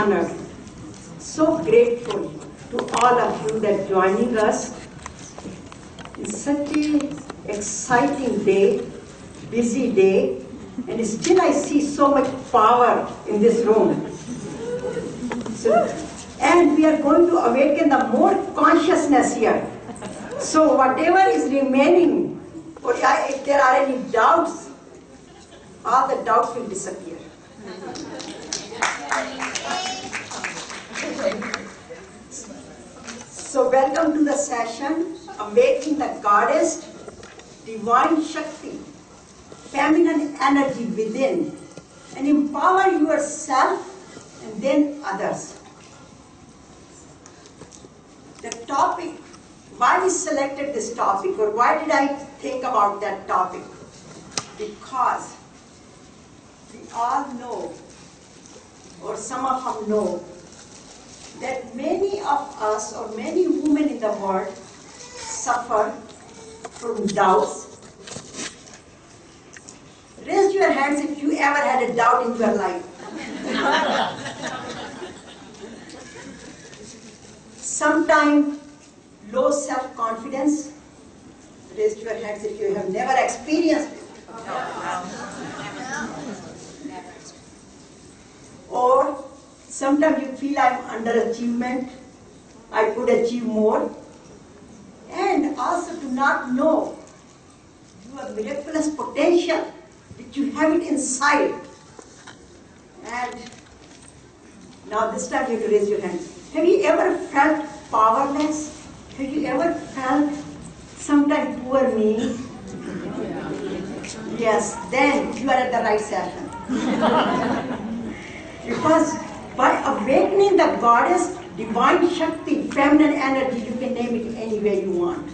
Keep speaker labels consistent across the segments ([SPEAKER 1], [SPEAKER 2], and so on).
[SPEAKER 1] honored, so grateful to all of you that joining us. It's such an exciting day, busy day, and still I see so much power in this room. And we are going to awaken the more consciousness here. So whatever is remaining, or if there are any doubts, all the doubts will disappear. So welcome to the session, Awakening the Goddess, Divine Shakti, Feminine Energy within, and empower yourself and then others. The topic, why we selected this topic, or why did I think about that topic? Because we all know, or some of them know, that many of us, or many women in the world, suffer from doubts. Raise your hands if you ever had a doubt in your life. Sometimes low self-confidence. Raise your hands if you have never experienced it. Or sometimes you feel I'm underachievement, I could achieve more. And also do not know your miraculous potential, which you have it inside. And now this time you have to raise your hand. Have you ever felt powerless? Have you ever felt sometimes poor me? Yes, then you are at the right session. Because by awakening the goddess, divine Shakti, feminine energy, you can name it any way you want.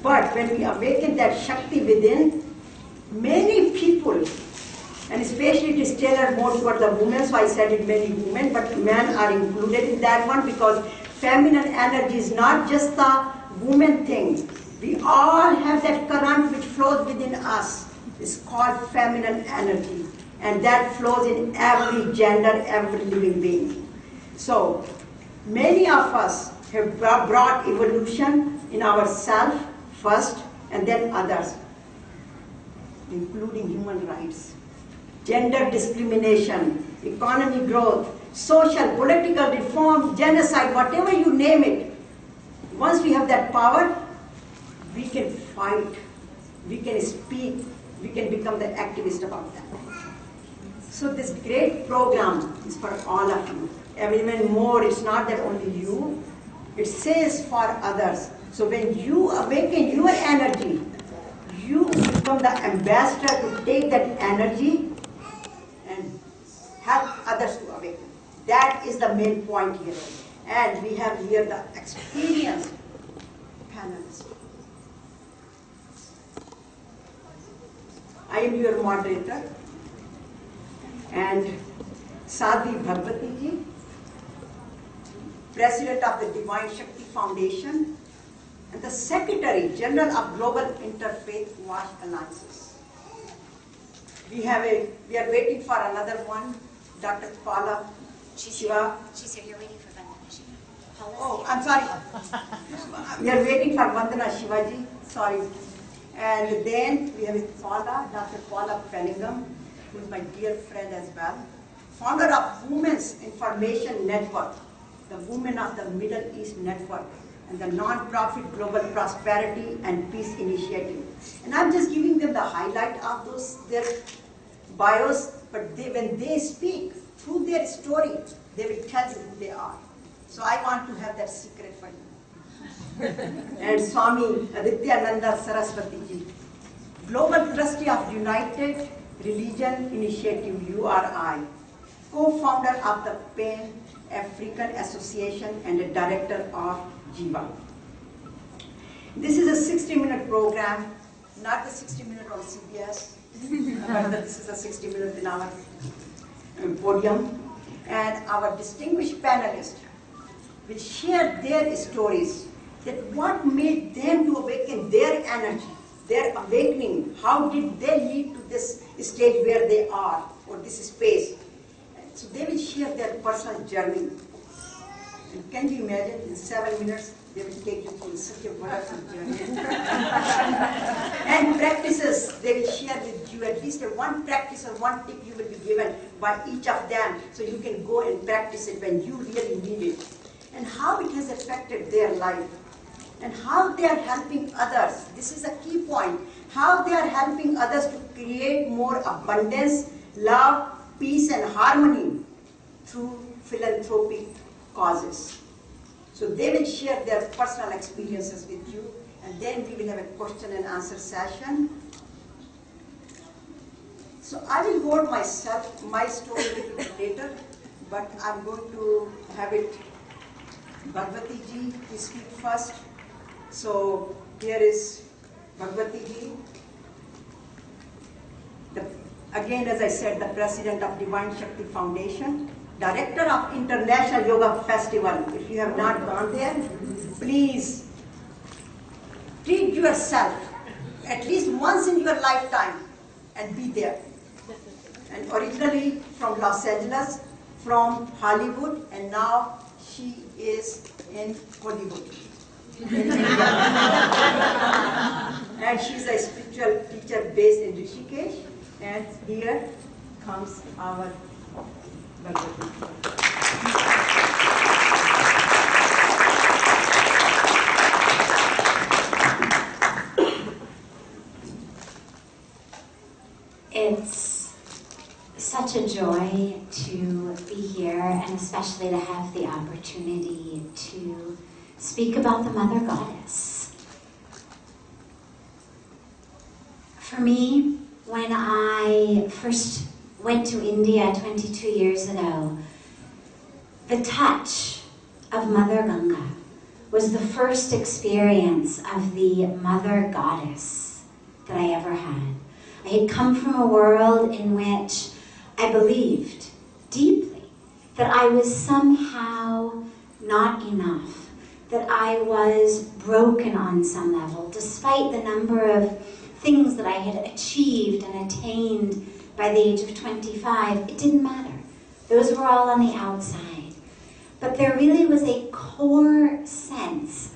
[SPEAKER 1] But when we awaken that Shakti within, many people, and especially it is tailored more toward the women, so I said it many women, but men are included in that one because feminine energy is not just the woman thing. We all have that current which flows within us. It's called feminine energy. And that flows in every gender, every living being. So, many of us have brought evolution in ourselves first and then others, including human rights, gender discrimination, economic growth, social, political reform, genocide, whatever you name it. Once we have that power, we can fight, we can speak, we can become the activist about that. So this great program is for all of you. And even more, it's not that only you, it says for others. So when you awaken your energy, you become the ambassador to take that energy and help others to awaken. That is the main point here. And we have here the experienced panelists. I am your moderator. And Sadhi Bhagwati ji, President of the Divine Shakti Foundation, and the Secretary General of Global Interfaith Wash Alliances. We are waiting for another one, Dr. Kalra.
[SPEAKER 2] She's here. You're waiting for Vandana Shiva.
[SPEAKER 1] Oh, I'm sorry. We are waiting for Vandana Shivaji. Sorry. And then we have Kalra, Dr. Kalra Penningham, who is my dear friend as well, founder of Women's Information Network, the Women of the Middle East Network, and the non-profit Global Prosperity and Peace Initiative. And I'm just giving them the highlight of their bios, but when they speak through their story, they will tell you who they are. So I want to have that secret for you. And Swami Adityananda Saraswati ji, Global Trustee of United Religion Initiative, URI, co-founder of the Pan African Association and a director of Jiva. This is a 60-minute program, not the 60-minute on CBS, but this is a 60-minute in our podium. And our distinguished panelists will share their stories, that what made them to awaken their energy, their awakening, how did they lead to this stage where they are, or this space. So they will share their personal journey. And can you imagine, in 7 minutes, they will take you through such a wonderful journey. And practices, they will share with you at least one practice or one tip you will be given by each of them, so you can go and practice it when you really need it. And how it has affected their life. And how they are helping others. This is a key point. How they are helping others to create more abundance, love, peace and harmony through philanthropic causes. So they will share their personal experiences with you, and then we will have a question and answer session. So I will hold my story a little bit later, but I'm going to have it Bhagwati ji to speak first. So here is Bhagwati ji. Again, as I said, the president of Divine Shakti Foundation, director of International Yoga Festival. If you have not gone there, please treat yourself at least once in your lifetime and be there. And originally from Los Angeles, from Hollywood, and now she is in Hollywood. And she's a spiritual teacher based in Rishikesh. And here comes our Bhagwati.
[SPEAKER 2] It's such a joy to be here, and especially to have the opportunity to speak about the Mother Goddess. For me, when I first went to India 22 years ago, the touch of Mother Ganga was the first experience of the Mother Goddess that I ever had. I had come from a world in which I believed deeply that I was somehow not enough, that I was broken on some level, despite the number of things that I had achieved and attained by the age of 25. It didn't matter. Those were all on the outside. But there really was a core sense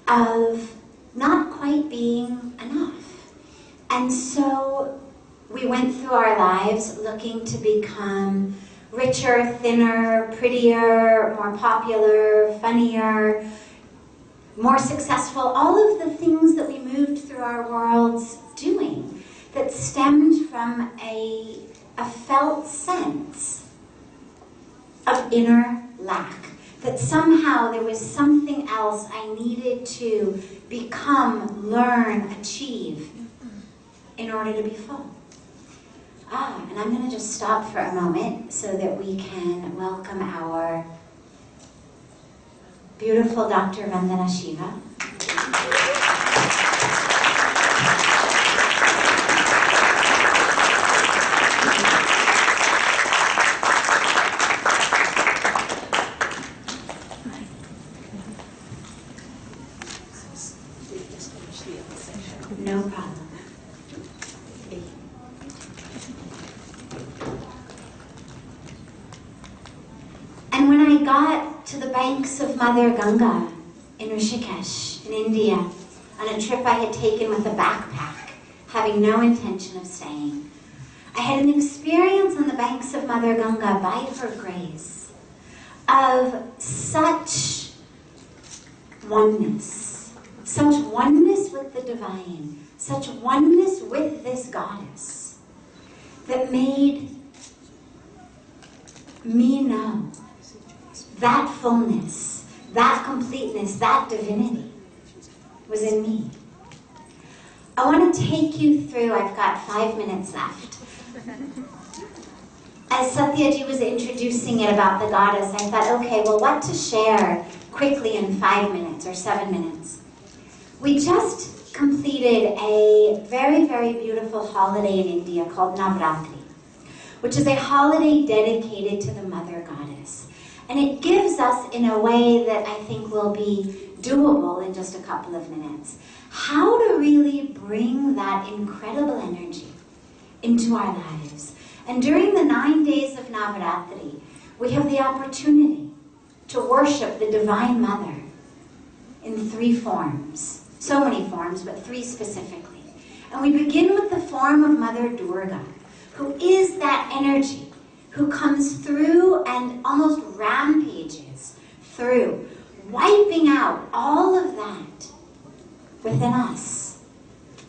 [SPEAKER 2] of not quite being enough. And so we went through our lives looking to become richer, thinner, prettier, more popular, funnier, more successful, all of the things that we moved through our worlds doing that stemmed from a felt sense of inner lack, that somehow there was something else I needed to become, learn, achieve in order to be full. And I'm going to just stop for a moment so that we can welcome our beautiful Dr. Vandana Shiva. No problem. And when I got to the banks of Mother Ganga in Rishikesh, in India, on a trip I had taken with a backpack, having no intention of staying, I had an experience on the banks of Mother Ganga by her grace of such oneness with the divine, such oneness with this goddess that made me know that fullness, that completeness, that divinity was in me. I want to take you through, I've got 5 minutes left. As Satyaji was introducing it about the goddess, I thought, okay, well, what to share quickly in 5 minutes or 7 minutes? We just completed a very, very beautiful holiday in India called Navratri, which is a holiday dedicated to the Mother Goddess. And it gives us, in a way that I think will be doable in just a couple of minutes, how to really bring that incredible energy into our lives. And during the 9 days of Navaratri, we have the opportunity to worship the Divine Mother in 3 forms. So many forms, but 3 specifically. And we begin with the form of Mother Durga, who is that energy, who comes through and almost rampages through, wiping out all of that within us,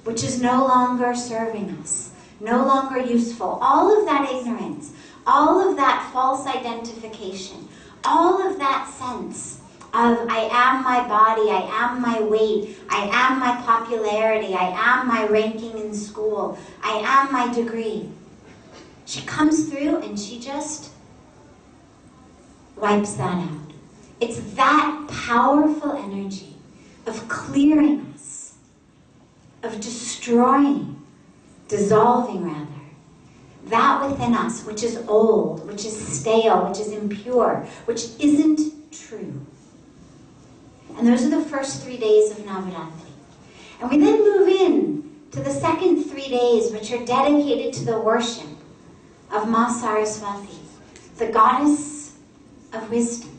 [SPEAKER 2] which is no longer serving us, no longer useful. All of that ignorance, all of that false identification, all of that sense of I am my body, I am my weight, I am my popularity, I am my ranking in school, I am my degree. She comes through and she just wipes that out. It's that powerful energy of clearing us, of destroying, dissolving rather, that within us which is old, which is stale, which is impure, which isn't true. And those are the first 3 days of Navaratri. And we then move in to the second 3 days, which are dedicated to the worship of Ma Saraswati, the goddess of wisdom.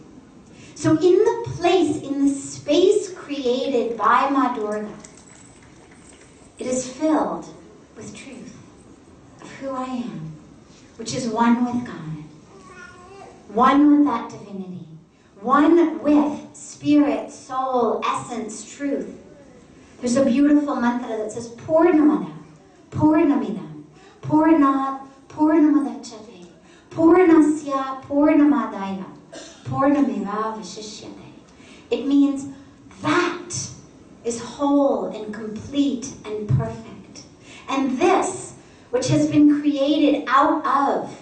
[SPEAKER 2] So in the place, in the space created by Ma Durga, it is filled with truth of who I am, which is one with God, one with that divinity, one with spirit, soul, essence, truth. There's a beautiful mantra that says, Purnamada, Purnamidam, Purnat, Purnamadachate, Purnasya, Purnamadaya, Purnameva Vishishyate. It means that is whole and complete and perfect. And this, which has been created out of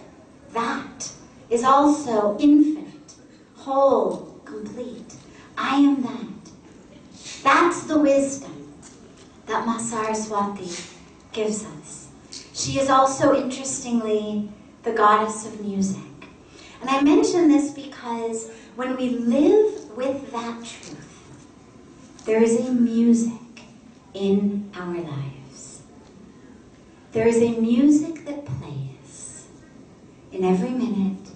[SPEAKER 2] that, is also infinite, whole, complete. I am that. That's the wisdom that Ma Saraswati gives us. She is also, interestingly, the goddess of music. And I mention this because when we live with that truth, there is a music in our lives. There is a music that plays in every minute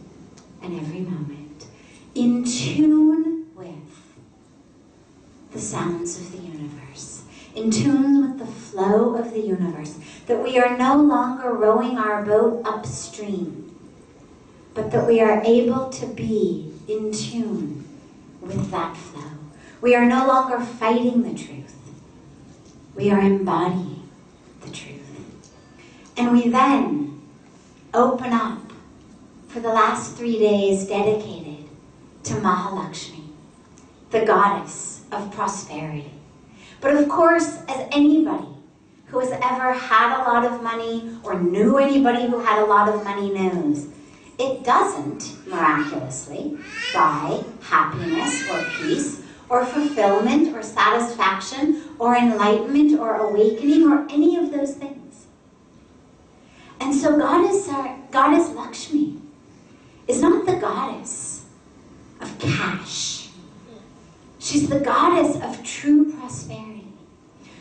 [SPEAKER 2] and every moment, in tune with the sounds of the universe, in tune with the flow of the universe, that we are no longer rowing our boat upstream, but that we are able to be in tune with that flow. We are no longer fighting the truth. We are embodying the truth. And we then open up for the last 3 days dedicated to Mahalakshmi, the goddess of prosperity. But of course, as anybody who has ever had a lot of money or knew anybody who had a lot of money knows, it doesn't miraculously buy happiness or peace or fulfillment or satisfaction or enlightenment or awakening or any of those things. And so Goddess Lakshmi is not the goddess of cash. She's the goddess of true prosperity,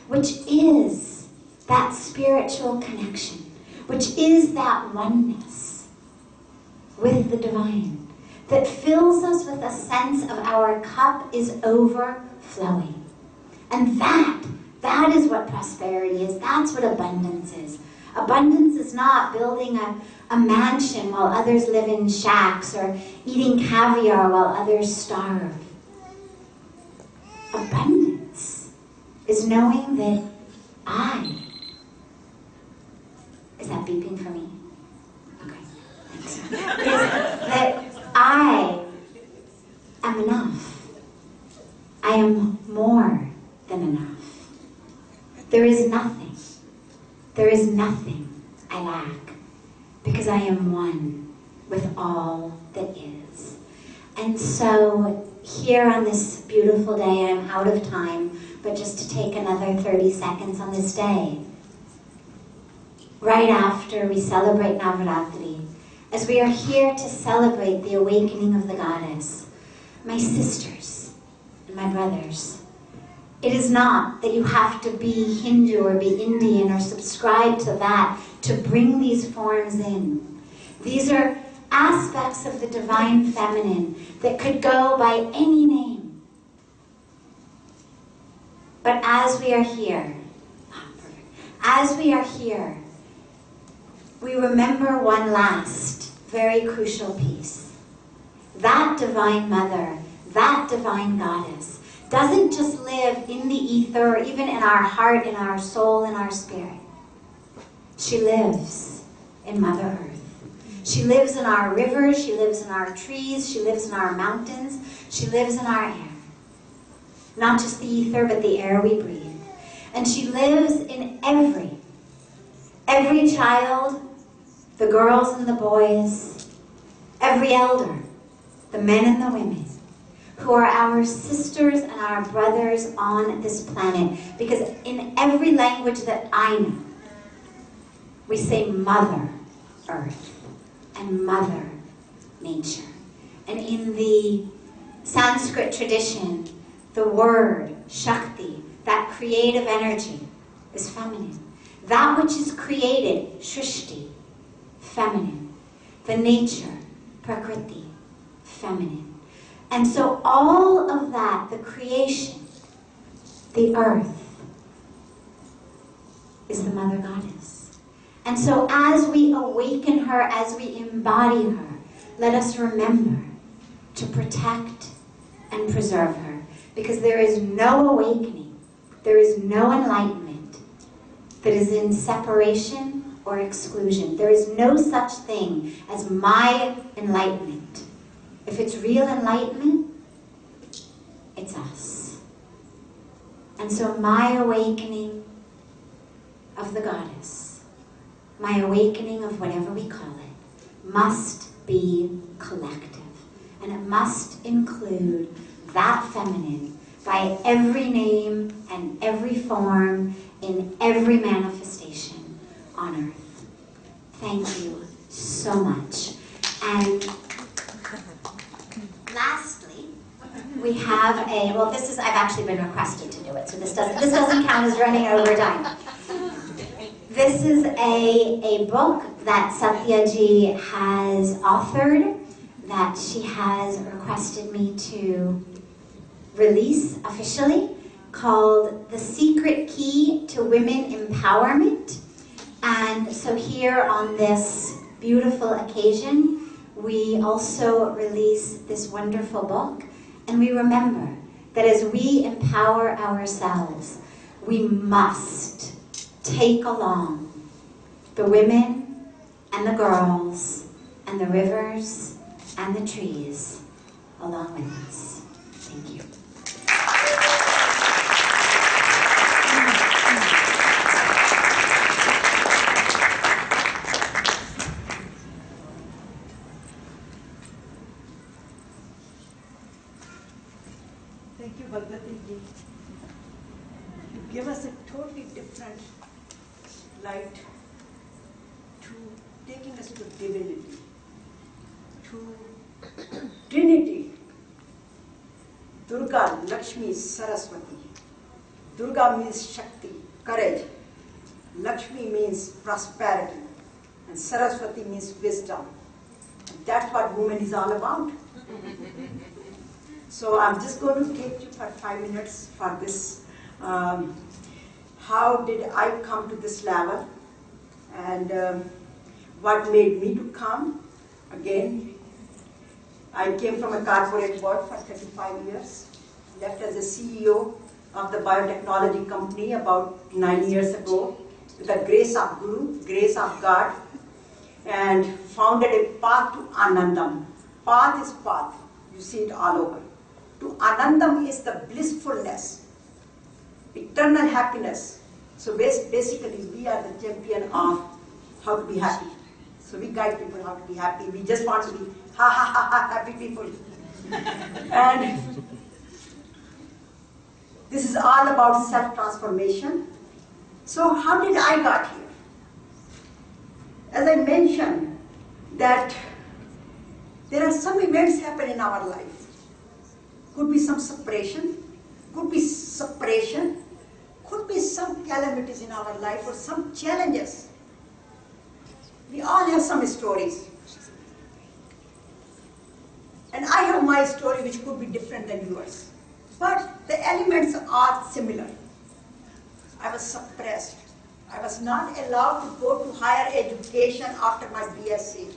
[SPEAKER 2] which is that spiritual connection, which is that oneness with the divine, that fills us with a sense of our cup is overflowing. And that is what prosperity is. That's what abundance is. Abundance is not building a mansion while others live in shacks or eating caviar while others starve. Abundance is knowing that is that beeping for me? Okay, thanks. That I am enough. I am more than enough. There is nothing I lack, because I am one with all that is. And so here on this beautiful day, I'm out of time, but just to take another 30 seconds on this day, right after we celebrate Navaratri, as we are here to celebrate the awakening of the goddess, my sisters and my brothers, it is not that you have to be Hindu or be Indian or subscribe to that to bring these forms in. These are aspects of the divine feminine that could go by any name. But as we are here, we remember one last very crucial piece. That divine mother, that divine goddess, doesn't just live in the ether or even in our heart, in our soul, in our spirit. She lives in Mother Earth. She lives in our rivers, she lives in our trees, she lives in our mountains, she lives in our air. Not just the ether, but the air we breathe. And she lives in every child, the girls and the boys, every elder, the men and the women, who are our sisters and our brothers on this planet. Because in every language that I know, we say Mother Earth and Mother Nature. And in the Sanskrit tradition, the word Shakti, that creative energy, is feminine. That which is created, Shrishti, feminine. The nature, Prakriti, feminine. And so all of that, the creation, the earth, is the Mother Goddess. And so as we awaken her, as we embody her, let us remember to protect and preserve her. Because there is no awakening, there is no enlightenment that is in separation or exclusion. There is no such thing as my enlightenment. If it's real enlightenment, it's us. And so my awakening of the goddess, my awakening of whatever we call it, must be collective. And it must include that feminine by every name and every form in every manifestation on earth. Thank you so much. And lastly, we have well, I've actually been requested to do it, so this doesn't count as running overtime. This is a book that Satya ji has authored, that she has requested me to release officially, called The Secret Key to Women Empowerment. And so here on this beautiful occasion, we also release this wonderful book, and we remember that as we empower ourselves, we must take along the women and the girls and the rivers and the trees along with us. Thank you.
[SPEAKER 1] Thank you, Bhagavati ji. You give us a totally different light to taking us to divinity, to Trinity. Durga, Lakshmi, Saraswati. Durga means Shakti, courage. Lakshmi means prosperity. And Saraswati means wisdom. And that's what woman is all about. So I'm just going to take you for 5 minutes for this. How did I come to this level? And what made me to come? Again, I came from a corporate world for 35 years. Left as a CEO of the biotechnology company about 9 years ago with the grace of Guru, grace of God, and founded a path to Anandam. Path is path. You see it all over. To Anandam is the blissfulness, eternal happiness. So basically, we are the champion of how to be happy. So we guide people how to be happy. We just want to be ha ha ha ha happy people. And this is all about self-transformation. So how did I got here? As I mentioned, that there are some events happen in our life. Could be some separation, could be suppression, could be some calamities in our life or some challenges. We all have some stories. my story which could be different than yours. But the elements are similar. I was suppressed. I was not allowed to go to higher education after my BSc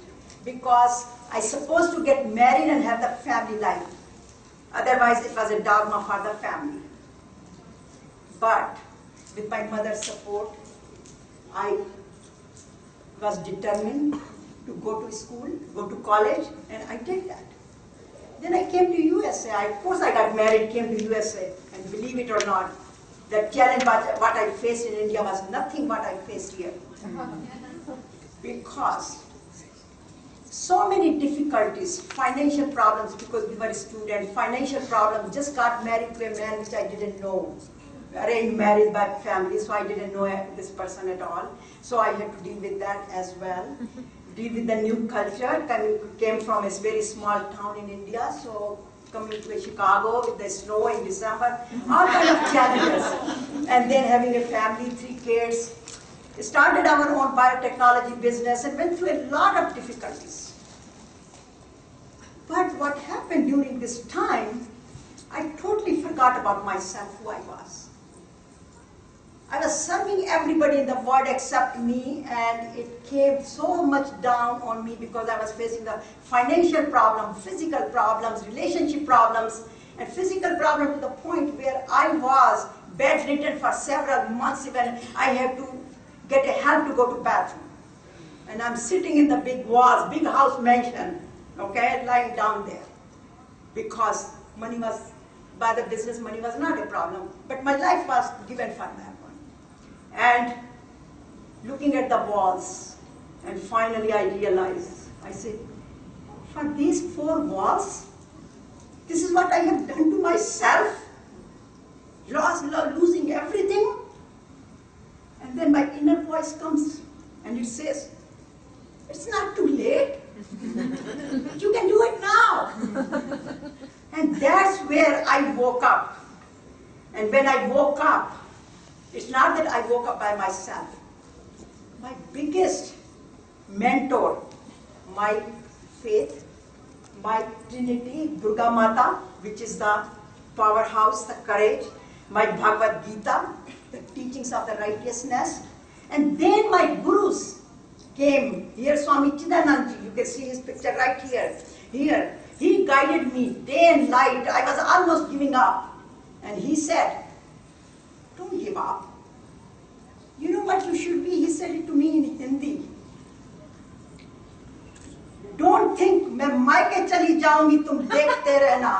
[SPEAKER 1] because I supposed to get married and have the family life. Otherwise, it was a dogma for the family. But with my mother's support, I was determined to go to school, go to college, and I did that. Then I came to USA. Of course, I got married, came to USA, and believe it or not, the challenge what I faced in India was nothing what I faced here. Because so many difficulties, financial problems because we were students, financial problems, just got married to a man which I didn't know. Arranged marriage by family, so I didn't know this person at all. So I had to deal with that as well. Deal with the new culture, came from a very small town in India, so coming to Chicago with the snow in December, all kind of challenges. And then having a family, 3 kids. Started our own biotechnology business and went through a lot of difficulties. But what happened during this time, I totally forgot about myself, who I was. I was serving everybody in the world except me, and it came so much down on me because I was facing the financial problem, physical problems, relationship problems, and physical problem to the point where I was bedridden for several months. Even I had to get a help to go to bathroom. And I'm sitting in the big walls, big house mansion, okay, lying down there. Because money was, by the business, money was not a problem. But my life was given for that one. And looking at the walls, and finally I realized, I said, for these 4 walls, this is what I have done to myself, losing everything. And then my inner voice comes and it says, it's not too late. You can do it now. And that's where I woke up. And when I woke up, it's not that I woke up by myself. My biggest mentor, my faith, my Trinity, Durga Mata, which is the powerhouse, the courage, my Bhagavad Gita, the teachings of the righteousness, and then my gurus came. Here Swami Chidananji, you can see his picture right here. Here, he guided me day and night. I was almost giving up. And he said, don't give up. You know what you should be? He said it to me in Hindi. Don't think, मैं मायके चली जाऊंगी तुम देखते रहना.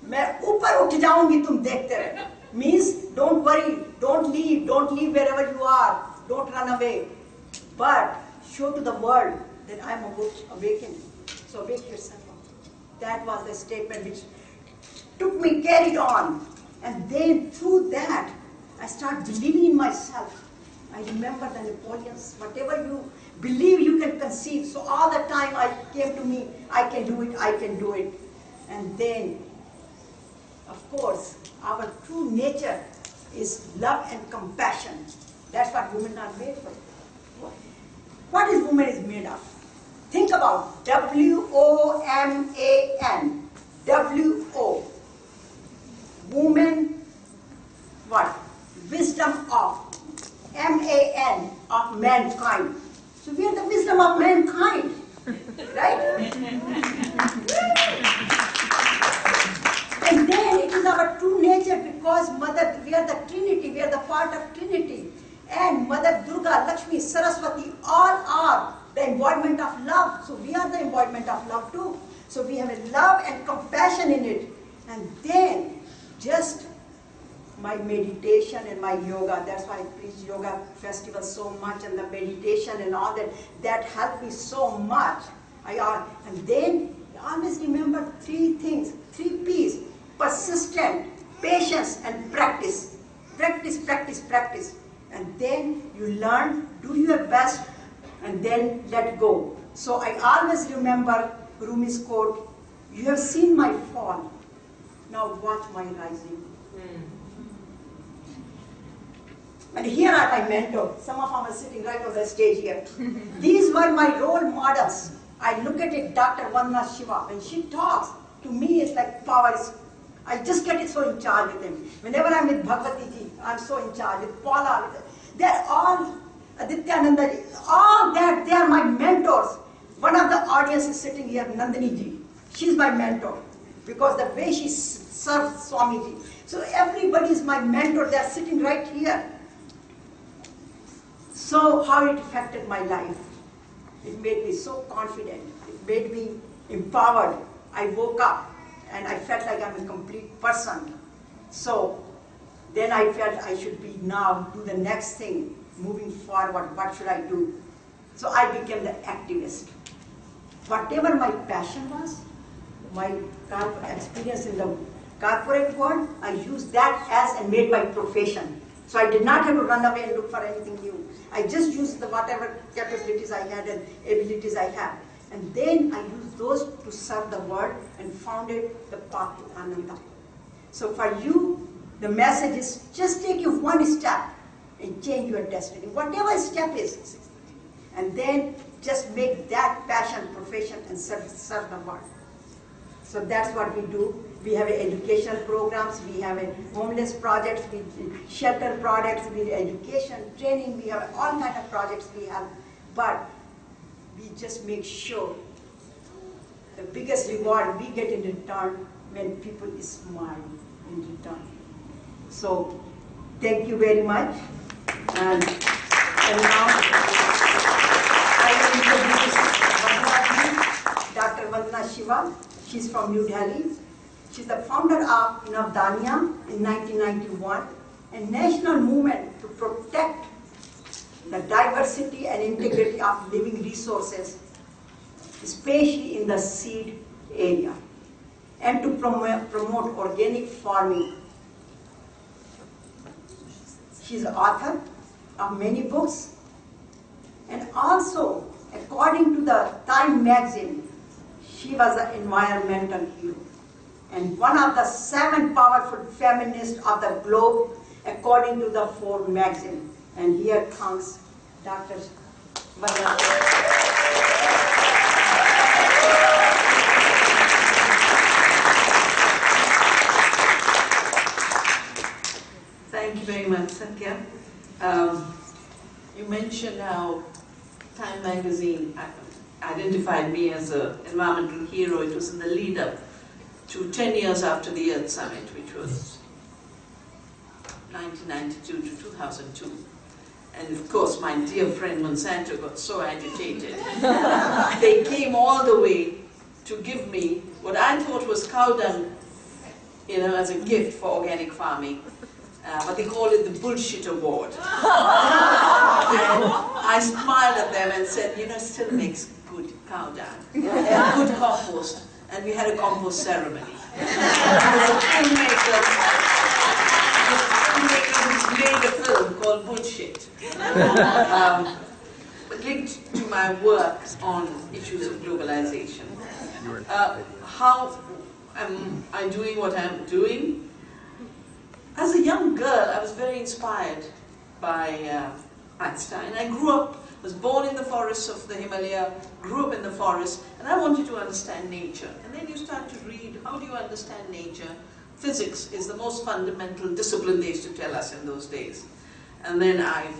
[SPEAKER 1] मैं ऊपर उठ जाऊंगी तुम देखते रहना. Means don't worry, don't leave wherever you are, don't run away. But show to the world that I am awakened. So awake yourself up. That was the statement which took me, carried on. And then through that, I started believing in myself. I remember the Napoleons, whatever you believe you can conceive. So all the time I came to me, I can do it, I can do it. And then, of course, our true nature is love and compassion. That's what women are made for. What is woman is made of? Think about W-O-M-A-N. W-O. Woman, what? Wisdom of. M-A-N, of mankind. So we are the wisdom of mankind. Right? And then it is our true nature because Mother, we are the Trinity, we are the part of Trinity. And Mother Durga, Lakshmi, Saraswati, all are the embodiment of love. So we are the embodiment of love too. So we have a love and compassion in it. And then just my meditation and my yoga, that's why I preach yoga festival so much, and the meditation and all that, that helped me so much. And then I always remember 3 things, 3 P's: persistent, patience, and practice. Practice, practice, practice. And then you learn, do your best, and then let go. So I always remember Rumi's quote, you have seen my fall, now watch my rising. And here are my mentors. Some of them are sitting right on the stage here. These were my role models. I look at it, Dr. Vandana Shiva, when she talks, to me it's like power. I just get it so in charge with him. Whenever I'm with Bhagavati ji, I'm so in charge. With Paula, they're all, Adityananda ji, all that, they are my mentors. One of the audience is sitting here, Nandini ji. She's my mentor because the way she serves Swamiji. So everybody is my mentor. They're sitting right here. So how it affected my life? It made me so confident. It made me empowered. I woke up and I felt like I'm a complete person. So then I felt I should be now do the next thing, moving forward. What should I do? So I became the activist. Whatever my passion was, my experience in the corporate world, I used that as and made my profession. So I did not have to run away and look for anything new. I just used the whatever capabilities I had and abilities I had. And then I used those to serve the world and founded the path to Ananda. So for you, the message is just take you one step and change your destiny. Whatever step is. And then just make that passion, profession, and serve the world. So that's what we do. We have educational programs, we have homeless projects, we shelter projects, we education, training, we have all kinds of projects we have. But we just make sure the biggest reward we get in return when people smile in return. So thank you very much. And now I will introduce Dr. Vandana Shiva. She's from New Delhi. She's the founder of Navdanya in 1991, a national movement to protect the diversity and integrity of living resources, especially in the seed area, and to promote organic farming. She's the author of many books, and also, according to the Time magazine, she was an environmental hero and one of the 7 powerful feminists of the globe, according to the Forbes magazine. And here comes Dr. Vandana.
[SPEAKER 3] Thank you very much, Satya. You mentioned how Time magazine identified me as an environmental hero. It was in the lead up to 10 years after the Earth Summit, which was 1992 to 2002. And of course, my dear friend Monsanto got so agitated. They came all the way to give me what I thought was cow dung, as a gift for organic farming. But they called it the Bullshit Award. And I smiled at them and said, it still makes good cow dung, good compost. And we had a compost ceremony. The filmmakers made a film called Bullshit. Linked to my work on issues of globalization. How am I doing what I'm doing? As a young girl, I was very inspired by Einstein. I was born in the forests of the Himalaya, grew up in the forest, and I wanted to understand nature. And then you start to read, how do you understand nature? Physics is the most fundamental discipline they used to tell us in those days. And then I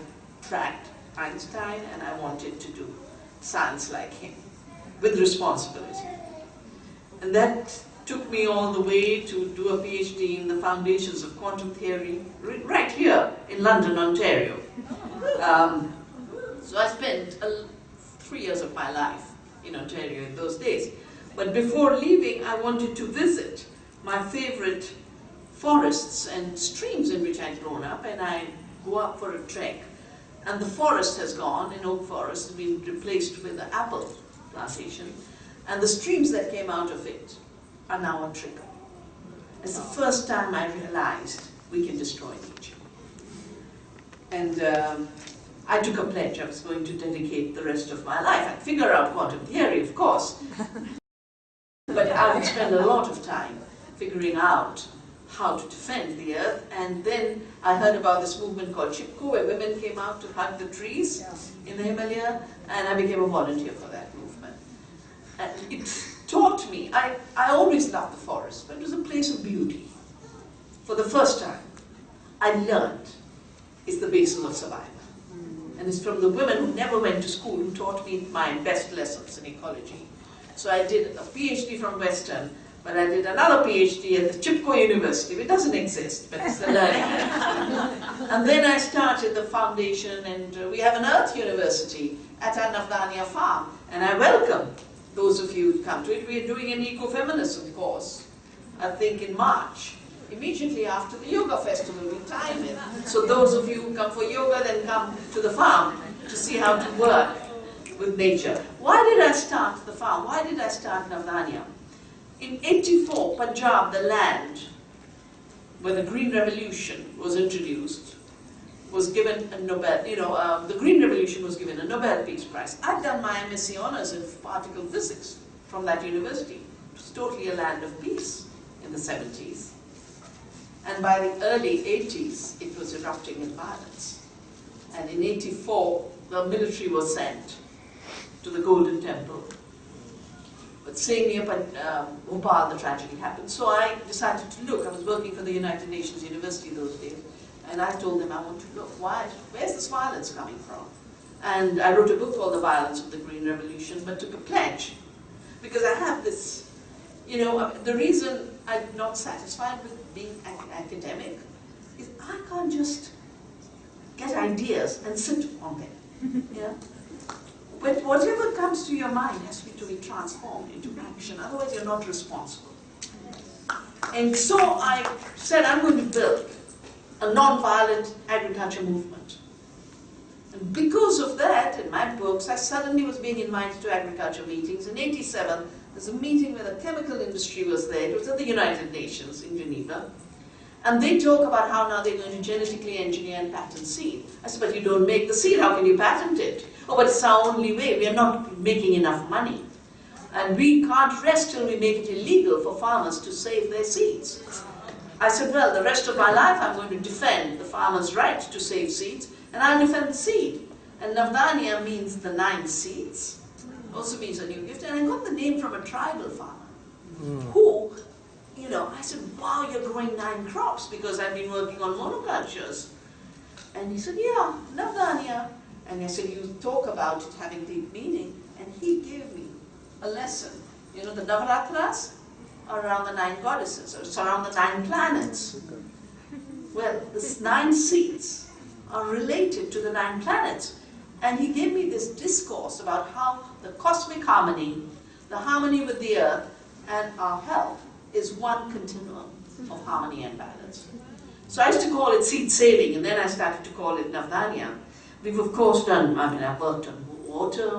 [SPEAKER 3] tracked Einstein, and I wanted to do science like him, with responsibility. And that took me all the way to do a PhD in the foundations of quantum theory, right here in London, Ontario. So I spent 3 years of my life in Ontario in those days. But before leaving, I wanted to visit my favorite forests and streams in which I'd grown up, and I go up for a trek. And the forest has gone, an oak forest, has been replaced with an apple plantation, and the streams that came out of it are now a trickle. It's the first time I realized we can destroy nature. And I took a pledge. I was going to dedicate the rest of my life. I'd figure out quantum theory, of course, but I would spend a lot of time figuring out how to defend the earth. And then I heard about this movement called Chipko, where women came out to hug the trees in the Himalaya, and I became a volunteer for that movement. And it taught me, I always loved the forest, but it was a place of beauty. For the first time, I learned it's the basis of survival. And it's from the women who never went to school who taught me my best lessons in ecology. So I did a PhD from Western, but I did another PhD at the Chipko University, which doesn't exist, but it's the learning. And then I started the foundation, and we have an Earth University at our Navdanya farm, and I welcome those of you who come to it. We are doing an ecofeminism course, I think in March, immediately after the yoga festival. We time it. So those of you who come for yoga, then come to the farm to see how to work with nature. Why did I start the farm? Why did I start Navdanya? In 84, Punjab, the land where the Green Revolution was introduced, was given a Nobel, the Green Revolution was given a Nobel Peace Prize. I'd done my MSc Honours in particle physics from that university. It was totally a land of peace in the 70s. And by the early 80s, it was erupting in violence. And in 84, the military was sent to the Golden Temple. But same year, Bhopal, the tragedy happened. So I decided to look. I was working for the United Nations University those days. And I told them, I want to look. Where's this violence coming from? And I wrote a book called The Violence of the Green Revolution, but took a pledge. Because I have this, the reason I'm not satisfied with being academic is I can't just get ideas and sit on them. Yeah? But whatever comes to your mind has to be transformed into action, otherwise you're not responsible. And so I said I'm going to build a non-violent agriculture movement. And because of that, in my books, I suddenly was being invited to agriculture meetings. In 87, there's a meeting where the chemical industry was there. It was at the United Nations in Geneva. And they talk about how now they're going to genetically engineer and patent seed. I said, but you don't make the seed, how can you patent it? Oh, but it's our only way. We are not making enough money. And we can't rest till we make it illegal for farmers to save their seeds. I said, well, the rest of my life I'm going to defend the farmer's right to save seeds, and I'll defend the seed. And Navdanya means the 9 seeds, also means a new gift. And I got the name from a tribal farmer who, I said, wow, you're growing 9 crops, because I've been working on monocultures. And he said, yeah, Navdanya. And I said, you talk about it having deep meaning. And he gave me a lesson. The Navaratras are around the 9 goddesses, or it's around the 9 planets. Well, the 9 seeds are related to the 9 planets. And he gave me this discourse about how the cosmic harmony, the harmony with the earth, and our health is one continuum of harmony and balance. So I used to call it seed saving, and then I started to call it Navdanya. We've of course done, I've worked on water,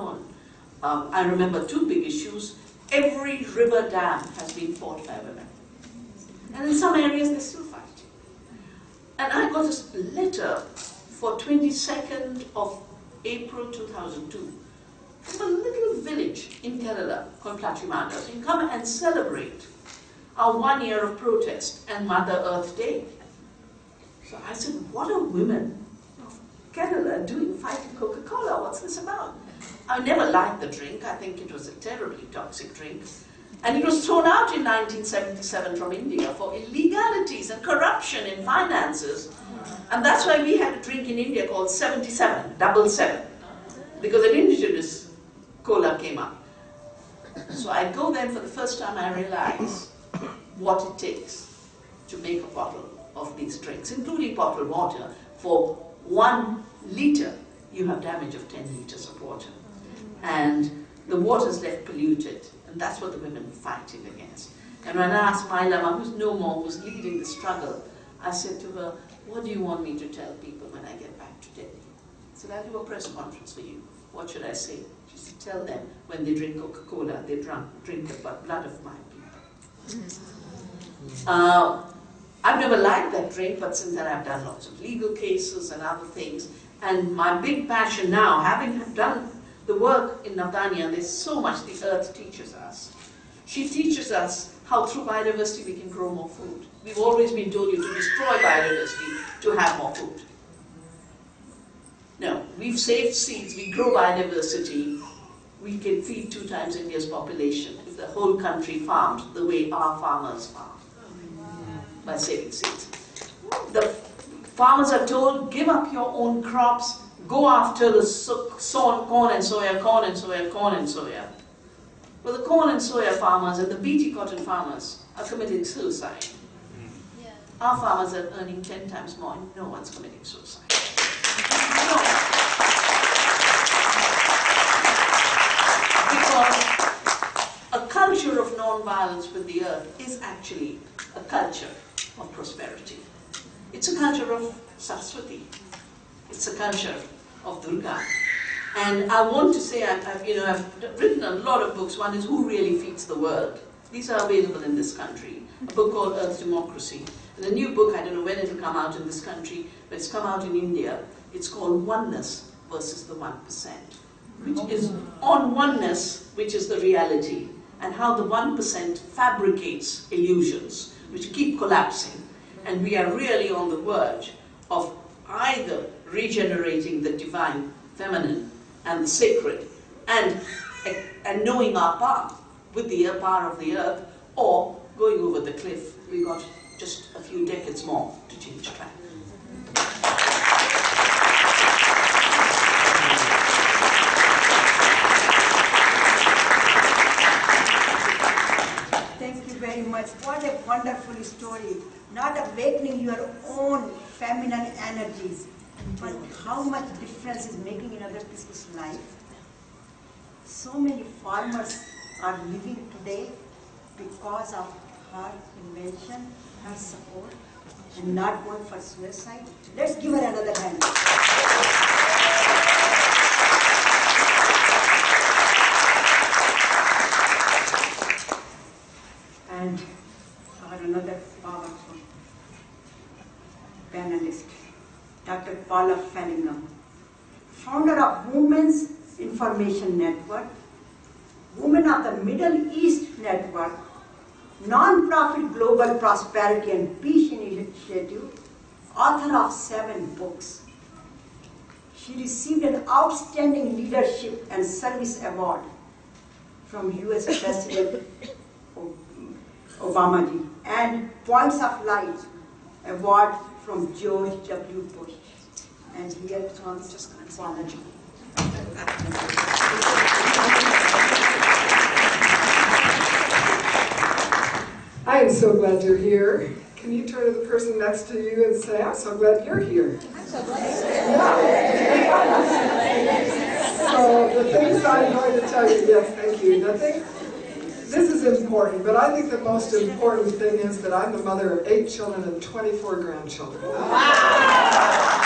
[SPEAKER 3] I remember 2 big issues. Every river dam has been fought by women. And in some areas they're still fighting. And I got a letter for 22nd of April 2002 from a little village in Kerala called Plachimanda. You come and celebrate our 1 year of protest and Mother Earth Day. So I said, what are women of Kerala doing fighting Coca-Cola? What's this about? I never liked the drink. I think it was a terribly toxic drink. And it was thrown out in 1977 from India for illegalities and corruption in finances. And that's why we had a drink in India called 77, double 7, because an indigenous cola came up. So I go there, for the first time I realize what it takes to make a bottle of these drinks, including bottled water. For 1 liter, you have damage of 10 liters of water. And the water is left polluted, and that's what the women are fighting against. And when I asked my Lama, who's no more, who's leading the struggle, I said to her, what do you want me to tell people when I get back to Delhi? I said, I'll do a press conference for you. What should I say? She said, tell them when they drink Coca-Cola, they drink the blood of my people. I've never liked that drink, but since then I've done lots of legal cases and other things. And my big passion now, having done the work in Navdanya, there's so much the earth teaches us. She teaches us how through biodiversity we can grow more food. We've always been told you to destroy biodiversity to have more food. No, we've saved seeds, we grow biodiversity, we can feed 2 times India's population if the whole country farmed the way our farmers farm, by saving seeds. The farmers are told, give up your own crops, go after the sown corn and soya, corn and soya, corn and soya. Well, the corn and soya farmers and the BT cotton farmers are committing suicide. Our farmers are earning 10 times more and no one's committing suicide. No. Because a culture of non-violence with the earth is actually a culture of prosperity. It's a culture of Saraswati. It's a culture of Durga. And I want to say, I've written a lot of books. One is Who Really Feeds the World. These are available in this country. A book called Earth Democracy. And a new book, I don't know when it will come out in this country, but it's come out in India. It's called Oneness versus the 1%, which is on oneness, which is the reality, and how the 1% fabricates illusions, which keep collapsing. And we are really on the verge of either regenerating the divine feminine and the sacred, and knowing our power with the power of the earth, or going over the cliff. We got just a few decades more to change track.
[SPEAKER 1] Thank you very much. What a wonderful story. Not awakening your own feminine energies, but how much difference is making in other people's life. So many farmers are living today because of her invention, her support, and not going for suicide. Let's give her another hand. And our another powerful panelist, Dr. Paula Fellingham, founder of Women's Information Network, Women of the Middle East Network, non-profit Global Prosperity and Peace Initiative, author of 7 books. She received an Outstanding Leadership and Service Award from US President Obama and Points of Light Award from George W. Bush. And here comes Paula.
[SPEAKER 4] I am so glad you're here. Can you turn to the person next to you and say, I'm so glad you're here? I'm so glad. So the things I'm going to tell you, yes, thank you. This is important, but I think the most important thing is that I'm the mother of 8 children and 24 grandchildren. Wow.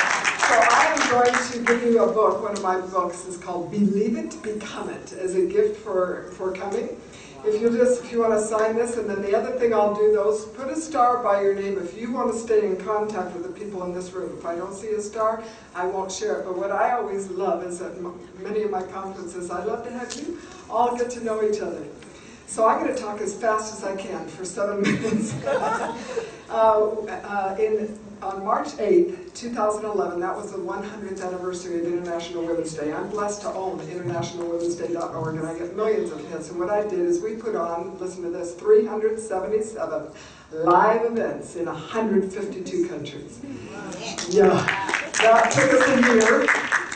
[SPEAKER 4] So I am going to give you a book. One of my books is called Believe It, Become It, as a gift for coming. If you want to sign this, and then the other thing I'll do, put a star by your name if you want to stay in contact with the people in this room. If I don't see a star, I won't share it. But what I always love is at many of my conferences, I love to have you all get to know each other. So I'm going to talk as fast as I can for 7 minutes. On March 8th, 2011, that was the 100th anniversary of International Women's Day. I'm blessed to own internationalwomensday.org, and I get millions of hits. And what I did is we put on, listen to this, 377 live events in 152 countries. Yeah, that took us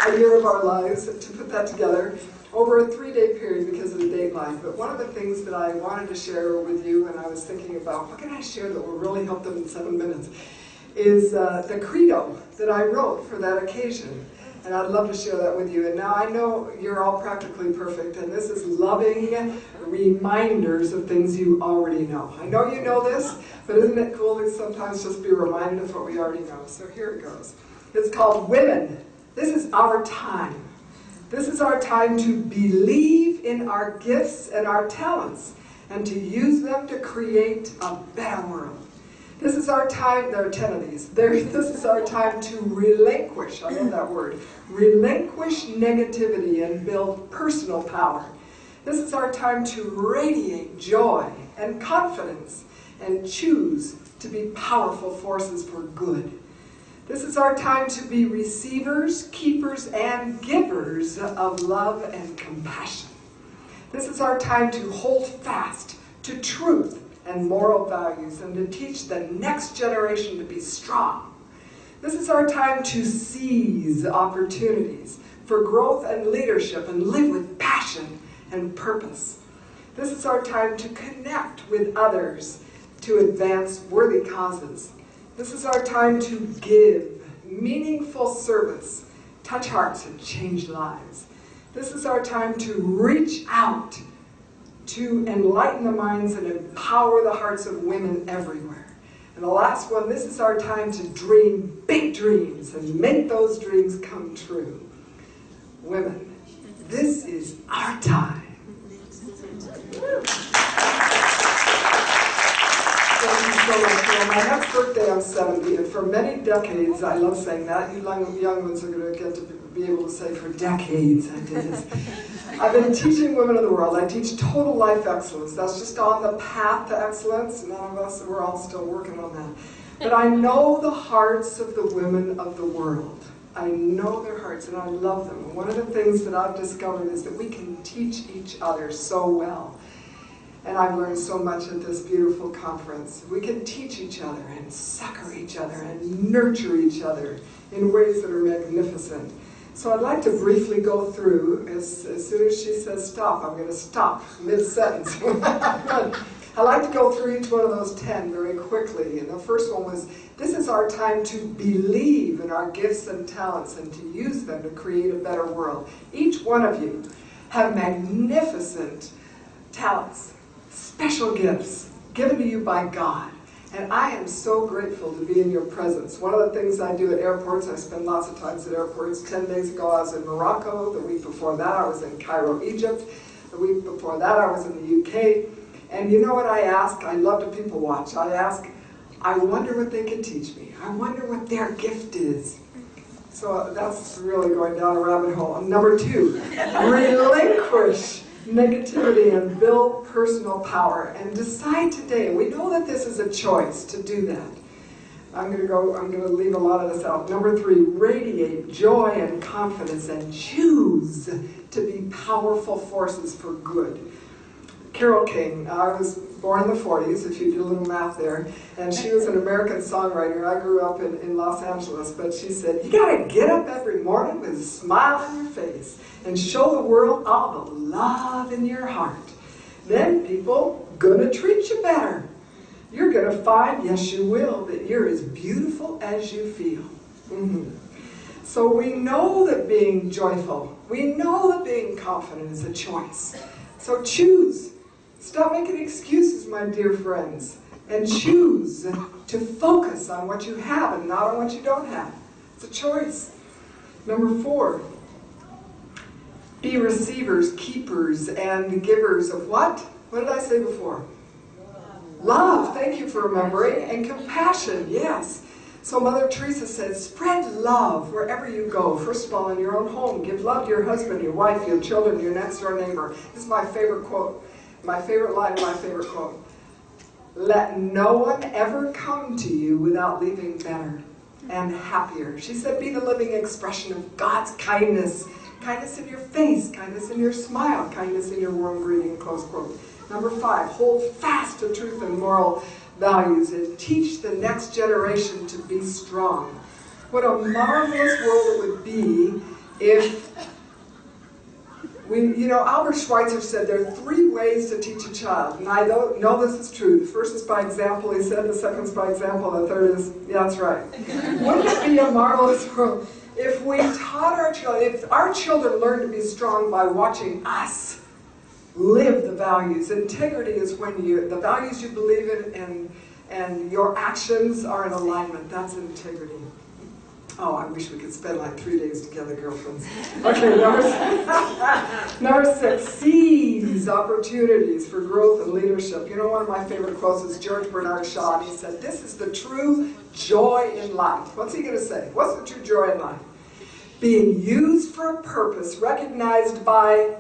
[SPEAKER 4] a year of our lives to put that together over a 3-day period because of the date line. But one of the things that I wanted to share with you, and I was thinking about, what can I share that will really help them in 7 minutes, is the credo that I wrote for that occasion. And I'd love to share that with you. And now I know you're all practically perfect, and this is loving reminders of things you already know. I know you know this, but isn't it cool to sometimes just be reminded of what we already know? So here it goes. It's called Women. This is our time. This is our time to believe in our gifts and our talents and to use them to create a better world. This is our time, there are 10 of these. This is our time to relinquish, I love that word, relinquish negativity and build personal power. This is our time to radiate joy and confidence and choose to be powerful forces for good. This is our time to be receivers, keepers, and givers of love and compassion. This is our time to hold fast to truth and moral values and to teach the next generation to be strong. This is our time to seize opportunities for growth and leadership and live with passion and purpose. This is our time to connect with others to advance worthy causes. This is our time to give meaningful service, touch hearts, and change lives. This is our time to reach out, to enlighten the minds and empower the hearts of women everywhere. And the last one, this is our time to dream big dreams and make those dreams come true. Women, this is our time. Thank you so much. Well, my next birthday, I'm 70, and for many decades, I love saying that. You young ones are going to get to be able to say, for decades I did this. I've been teaching women of the world. I teach total life excellence. That's just on the path to excellence. None of us, we're all still working on that. But I know the hearts of the women of the world. I know their hearts, and I love them. And one of the things that I've discovered is that we can teach each other so well. And I've learned so much at this beautiful conference. We can teach each other and succor each other and nurture each other in ways that are magnificent. So I'd like to briefly go through, as soon as she says stop, I'm going to stop mid-sentence. I'd like to go through each one of those 10 very quickly. And the first one was, this is our time to believe in our gifts and talents and to use them to create a better world. Each one of you have magnificent talents, special gifts given to you by God. And I am so grateful to be in your presence. One of the things I do at airports, I spend lots of times at airports. 10 days ago I was in Morocco. The week before that I was in Cairo, Egypt. The week before that I was in the UK. And you know what I ask? I love to people watch. I ask, I wonder what they can teach me. I wonder what their gift is. So that's really going down a rabbit hole. Number 2, relinquish negativity and build personal power. And decide today, and we know that this is a choice to do that. I'm going to leave a lot of this out. Number 3, radiate joy and confidence and choose to be powerful forces for good. Carole King, I was born in the 40s, if you do a little math there, and she was an American songwriter. I grew up in Los Angeles, but she said, you gotta get up every morning with a smile on your face and show the world all the love in your heart. Then people gonna treat you better. You're gonna find, yes you will, that you're as beautiful as you feel. So we know that being joyful, we know that being confident is a choice. So choose. Stop making excuses, my dear friends, and choose to focus on what you have and not on what you don't have. It's a choice. Number 4, be receivers, keepers, and givers of what? What did I say before? Love. Thank you for remembering. And compassion, yes. So Mother Teresa said, spread love wherever you go. First of all, in your own home. Give love to your husband, your wife, your children, your next door neighbor. This is my favorite quote. My favorite line, my favorite quote. Let no one ever come to you without leaving better and happier. She said, be the living expression of God's kindness. Kindness in your face, kindness in your smile, kindness in your warm greeting, close quote. Number 5, hold fast to truth and moral values and teach the next generation to be strong. What a marvelous world it would be if Albert Schweitzer said there are 3 ways to teach a child, and I know this is true. The first is by example, he said, the second is by example, the third is, yeah, that's right. Wouldn't it be a marvelous world if we taught our children, if our children learned to be strong by watching us live the values. Integrity is when the values you believe in and your actions are in alignment. That's integrity. Oh, I wish we could spend like 3 days together, girlfriends. Okay, number 6, seize opportunities for growth and leadership. You know, one of my favorite quotes is George Bernard Shaw, and he said, this is the true joy in life. What's he going to say? What's the true joy in life? Being used for a purpose recognized by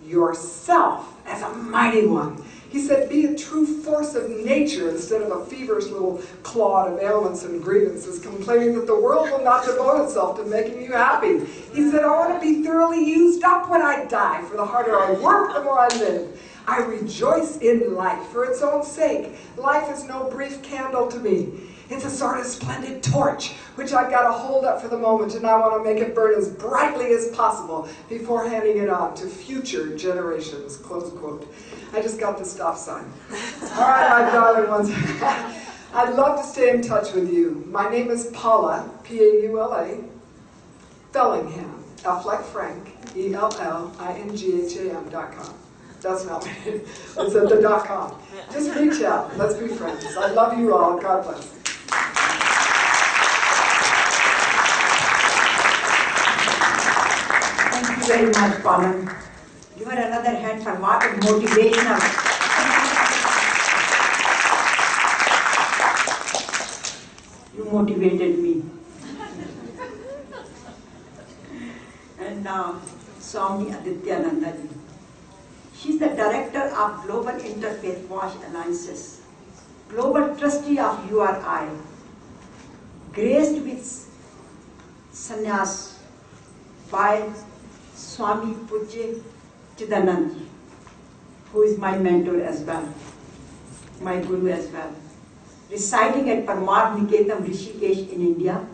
[SPEAKER 4] yourself as a mighty one. He said, be a true force of nature instead of a feverish little clod of ailments and grievances, complaining that the world will not devote itself to making you happy. He said, I want to be thoroughly used up when I die, for the harder I work, the more I live. I rejoice in life for its own sake. Life is no brief candle to me. It's a sort of splendid torch, which I've got to hold up for the moment, and I want to make it burn as brightly as possible before handing it on to future generations, close quote. I just got the stop sign. All right, my darling ones. I'd love to stay in touch with you. My name is Paula, P-A-U-L-A, Fellingham, F like Frank, E-L-L-I-N-G-H-A-M.com. That's not me. It's at the .com. Just reach out. Let's be friends. I love you all. God bless.
[SPEAKER 1] Thank you very much, Paula. Give her another hand for what a motivational. You motivated me. And now, Swami Adityanandaji. She's the Director of Global Interfaith Wash Alliances, Global Trustee of URI, graced with sannyas by Swami Pujya Chidanandji, who is my mentor as well, my guru as well. Residing at Paramarth-Niketan, Rishikesh in India,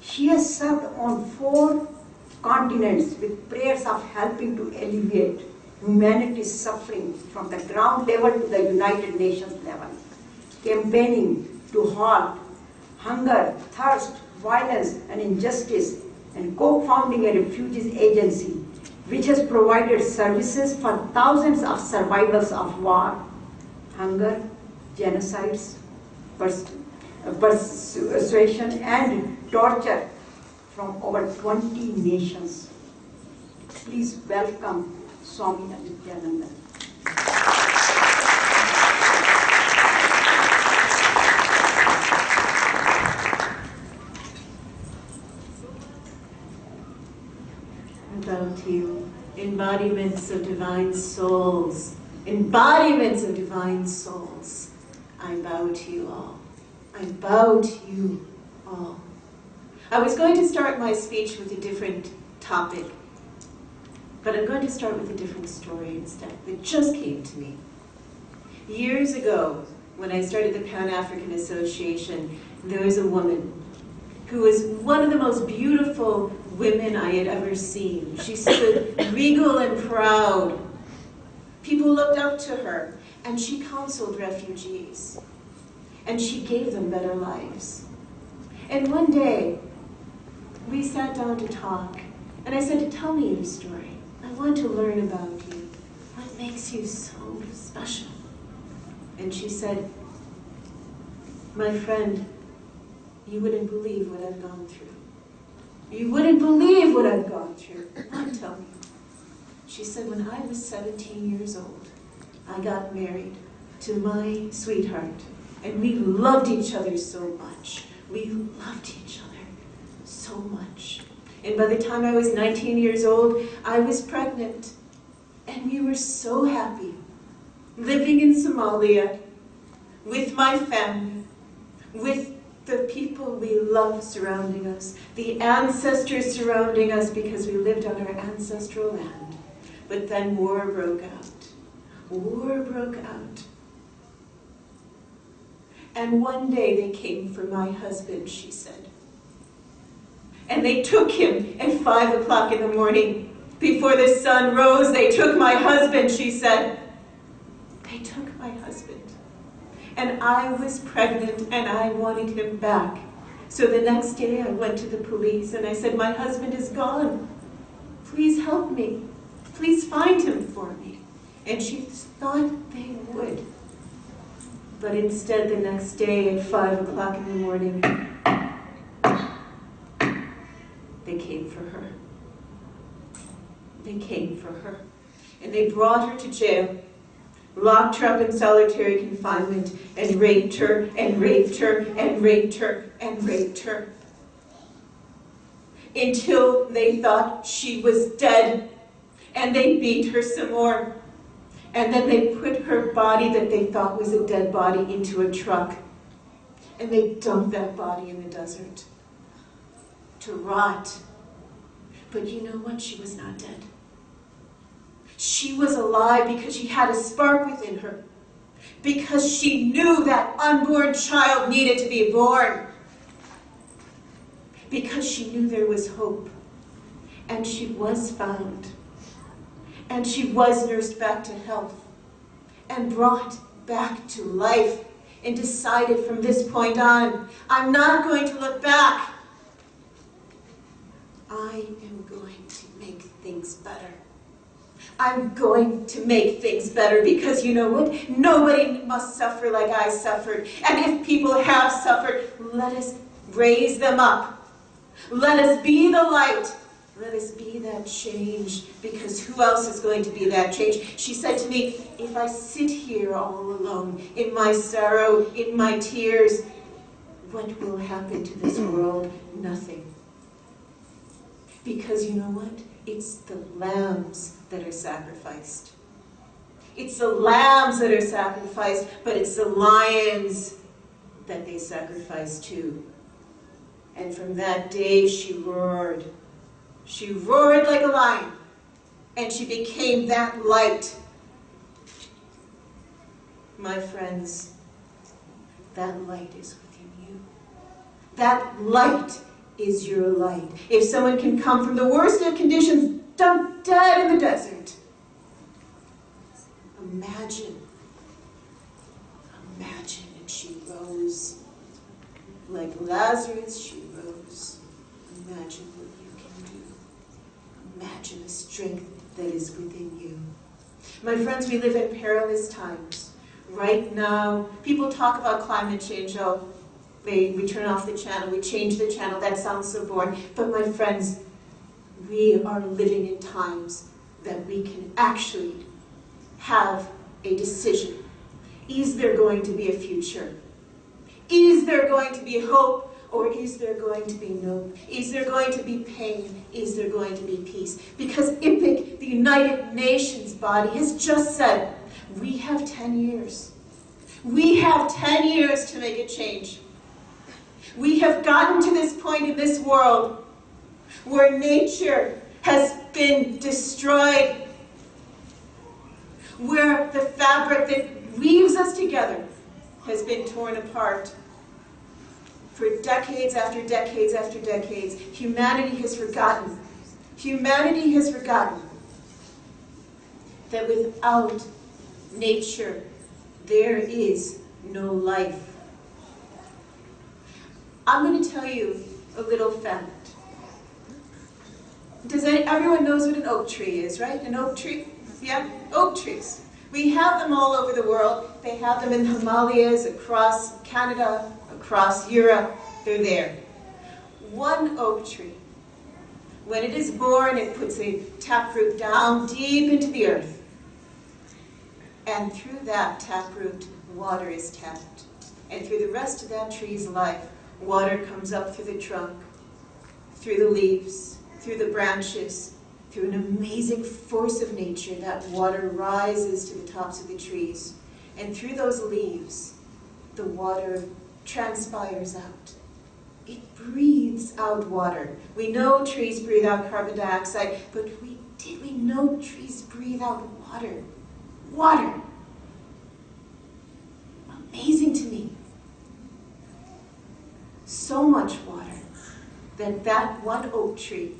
[SPEAKER 1] she has served on 4 continents with prayers of helping to alleviate humanity's suffering from the ground level to the United Nations level, campaigning to halt hunger, thirst, violence and injustice, and co-founding a refugees agency which has provided services for thousands of survivors of war, hunger, genocides, persecution and torture from over 20 nations. Please welcome Swami Adityananda.
[SPEAKER 5] About you, embodiments of divine souls, embodiments of divine souls. I bow to you all. I bow to you all. I was going to start my speech with a different topic, but I'm going to start with a different story instead. It just came to me. Years ago, when I started the Pan-African Association, there was a woman who was one of the most beautiful women I had ever seen. She stood regal and proud. People looked up to her, and she counseled refugees, and she gave them better lives. And one day, we sat down to talk, and I said, tell me your story. I want to learn about you. What makes you so special? And she said, my friend, you wouldn't believe what I've gone through. You wouldn't believe what I've gone through. I'll tell you. She said, when I was 17 years old, I got married to my sweetheart, and we loved each other so much. We loved each other so much. And by the time I was 19 years old, I was pregnant. And we were so happy, living in Somalia, with my family, with the people we love surrounding us, the ancestors surrounding us because we lived on our ancestral land. But then war broke out. War broke out. And one day they came for my husband, she said. And they took him at 5 o'clock in the morning. Before the sun rose, they took my husband, she said. They took my husband. And I was pregnant and I wanted him back. So the next day I went to the police and I said, my husband is gone. Please help me. Please find him for me. And she thought they would. But instead the next day at 5 o'clock in the morning, they came for her. They came for her. And they brought her to jail, locked her up in solitary confinement, and raped her, and raped her, and raped her, and raped her. Until they thought she was dead, and they beat her some more. And then they put her body that they thought was a dead body into a truck. And they dumped that body in the desert to rot. But you know what? She was not dead. She was alive because she had a spark within her. Because she knew that unborn child needed to be born. Because she knew there was hope. And she was found. And she was nursed back to health. And brought back to life. And decided from this point on, I'm not going to look back. I am going to make things better. I'm going to make things better because you know what? Nobody must suffer like I suffered. And if people have suffered, let us raise them up. Let us be the light. Let us be that change, because who else is going to be that change? She said to me, if I sit here all alone, in my sorrow, in my tears, what will happen to this world? Nothing. Because you know what? It's the lambs that are sacrificed. It's the lambs that are sacrificed, but it's the lions that they sacrifice too. And from that day she roared. She roared like a lion, and she became that light. My friends, that light is within you. That light is your light. If someone can come from the worst of conditions, dumped dead in the desert, imagine, and she rose. Like Lazarus, she rose. Imagine what you can do. Imagine the strength that is within you. My friends, we live in perilous times. Right now, people talk about climate change. Oh, we turn off the channel, we change the channel. That sounds so boring. But my friends, we are living in times that we can actually have a decision. Is there going to be a future? Is there going to be hope? Or is there going to be no? Is there going to be pain? Is there going to be peace? Because IPIC, the United Nations body, has just said, we have 10 years. We have 10 years to make a change. We have gotten to this point in this world where nature has been destroyed, where the fabric that weaves us together has been torn apart. For decades after decades after decades, humanity has forgotten. Humanity has forgotten that without nature, there is no life. I'm going to tell you a little fact. Everyone knows what an oak tree is, right? An oak tree? Yeah? Oak trees. We have them all over the world. They have them in the Himalayas, across Canada, across Europe. They're there. One oak tree, when it is born, it puts a taproot down deep into the earth. And through that taproot, water is tapped. And through the rest of that tree's life, water comes up through the trunk, through the leaves, through the branches, through an amazing force of nature. That water rises to the tops of the trees. And through those leaves, the water transpires out. It breathes out water. We know trees breathe out carbon dioxide, but did we know trees breathe out water? Water. Amazing to me. So much water that one oak tree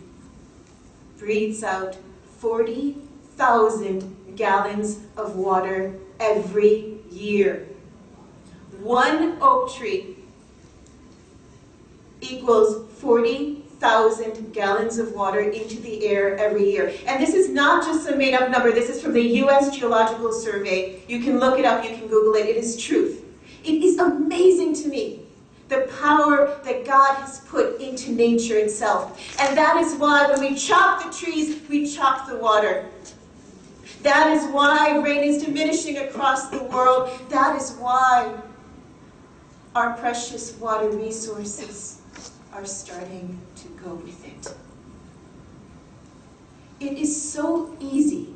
[SPEAKER 5] breathes out 40,000 gallons of water every year. One oak tree equals 40,000 gallons of water into the air every year. And this is not just a made-up number. This is from the U.S. Geological Survey. You can look it up. You can Google it. It is truth. It is amazing to me, the power that God has put into nature itself. And that is why when we chop the trees, we chop the water. That is why rain is diminishing across the world. That is why our precious water resources are starting to go with it. It is so easy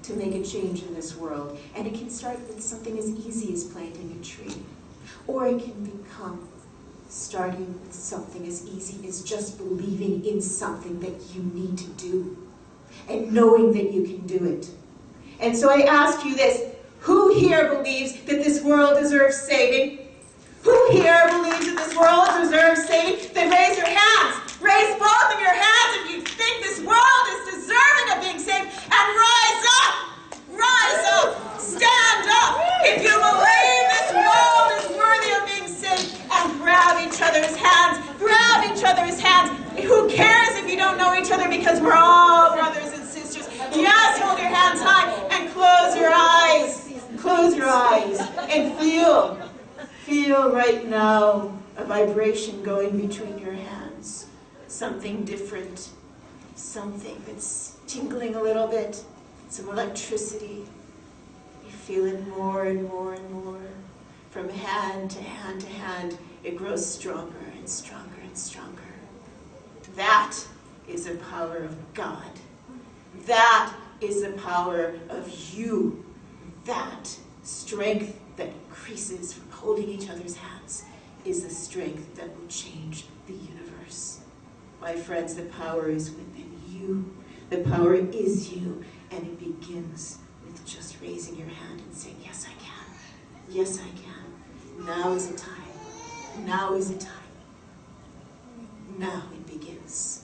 [SPEAKER 5] to to make a change in this world. And it can start with something as easy as planting a tree. Or it can become starting with something as easy as just believing in something that you need to do and knowing that you can do it. And so I ask you this, who here believes that this world deserves saving? Who here believes that this world deserves saving? Then raise your hands. Raise both of your hands if you think this world is deserving of being saved, and rise up. Rise up. Stand up. If you believe this world is worthy of being saved, and grab each other's hands. Grab each other's hands. Who cares if you don't know each other, because we're all brothers and sisters. Yes, hold your hands high and close your eyes. Close your eyes and feel right now a vibration going between your hands. Something different. Something that's tingling a little bit. Some electricity. You feel it more and more and more. From hand to hand to hand, it grows stronger and stronger and stronger. That is the power of God. That is the power of you. That strength that increases from holding each other's hands is the strength that will change the universe. My friends, the power is within you. The power is you, and it begins with just raising your hand and saying, yes, I can. Yes, I can. Now is the time. Now is the time. Now it begins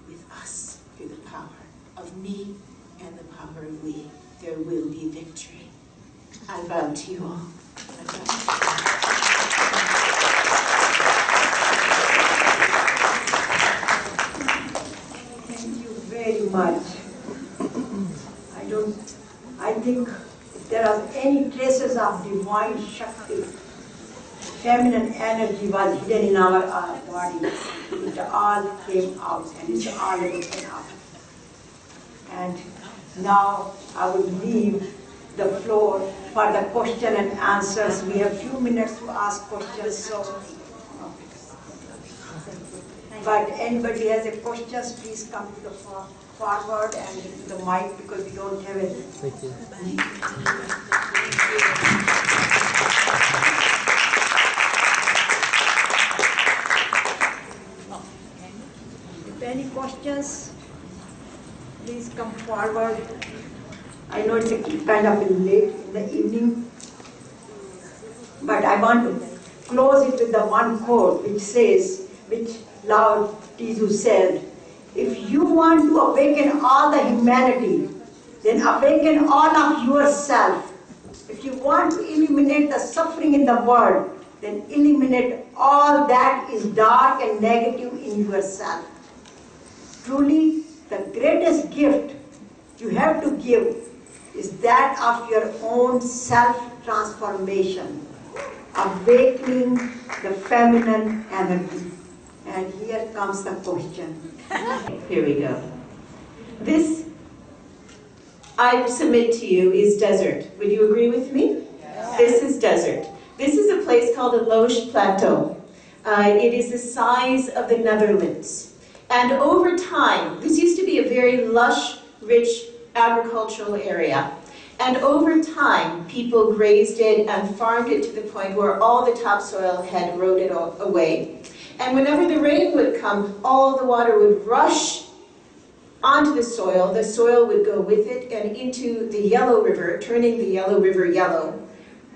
[SPEAKER 5] with us through the power of me and the power of we. There will be victory. I bow to you all. I bow to you.
[SPEAKER 1] Thank you very much. I think if there are any traces of divine Shakti, feminine energy was hidden in our body, it all came out and it's all written out. And now I would leave the floor for the question and answers. We have few minutes to ask questions, so but anybody has a questions, please come to the forward and to the mic, because we don't have it.
[SPEAKER 6] Thank you.
[SPEAKER 1] If any questions, please come forward. I know it's kind of late in the evening, but I want to close it with the one quote which says, which Lao Tzu said, if you want to awaken all the humanity, then awaken all of yourself. If you want to eliminate the suffering in the world, then eliminate all that is dark and negative in yourself. Truly, the greatest gift you have to give is that of your own self-transformation, awakening the feminine energy. And here comes the question.
[SPEAKER 5] Here we go. This, I submit to you, is desert. Would you agree with me? Yes. This is desert. This is a place called the Loche Plateau. It is the size of the Netherlands. And over time, this used to be a very lush, rich agricultural area. And over time, people grazed it and farmed it to the point where all the topsoil had eroded away. And whenever the rain would come, all the water would rush onto the soil would go with it and into the Yellow River, turning the Yellow River yellow.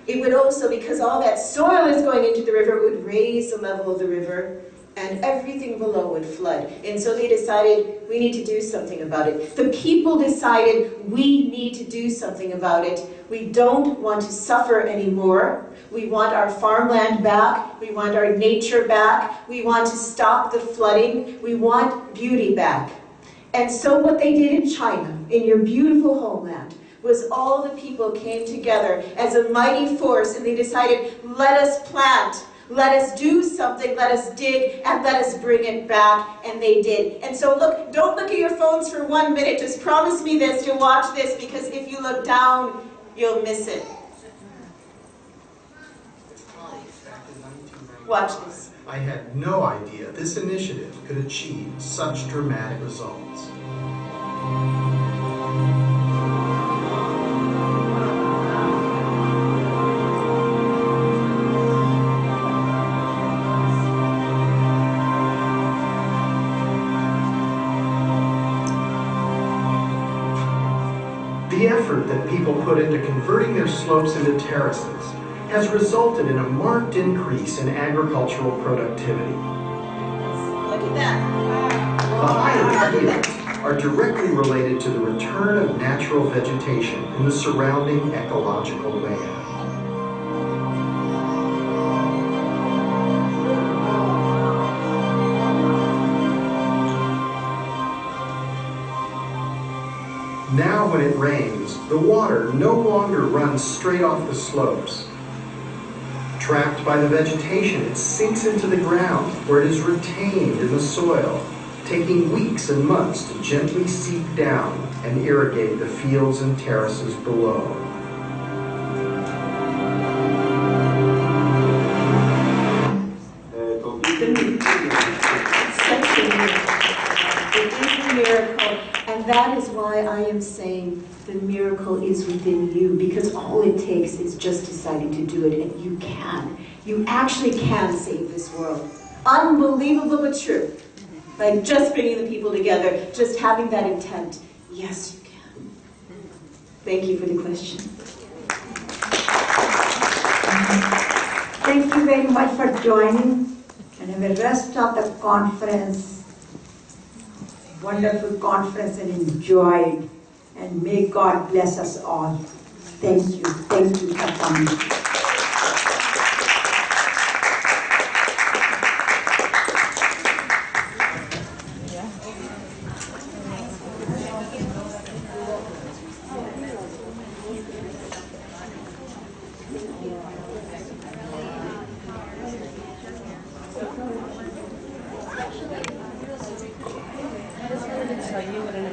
[SPEAKER 5] It would also, because all that soil is going into the river, it would raise the level of the river, and everything below would flood. And so they decided, we need to do something about it. The people decided, we need to do something about it. We don't want to suffer anymore. We want our farmland back. We want our nature back. We want to stop the flooding. We want beauty back. And so what they did in China, in your beautiful homeland, was all the people came together as a mighty force, and they decided, let us plant. Let us do something, let us dig, and let us bring it back, and they did. And so look, don't look at your phones for 1 minute, just promise me this, to watch this, because if you look down, you'll miss it. Watch this.
[SPEAKER 7] I had no idea this initiative could achieve such dramatic results. The effort that people put into converting their slopes into terraces has resulted in a marked increase in agricultural productivity.
[SPEAKER 3] Look at that.
[SPEAKER 7] The higher yields are directly related to the return of natural vegetation in the surrounding ecological land. Now when it rains, the water no longer runs straight off the slopes. Trapped by the vegetation, it sinks into the ground where it is retained in the soil, taking weeks and months to gently seep down and irrigate the fields and terraces below.
[SPEAKER 5] Such a miracle. It is a miracle, and that is why I am saying the miracle is within you, because all it takes is just deciding to do it, and you can. You actually can save this world. Unbelievable but true. By just bringing the people together, just having that intent. Yes, you can. Thank you for the question.
[SPEAKER 6] Thank you very much for joining, and the rest of the conference, wonderful conference, and enjoy it. And may God bless us all. Thank you for coming.
[SPEAKER 3] Tell you what an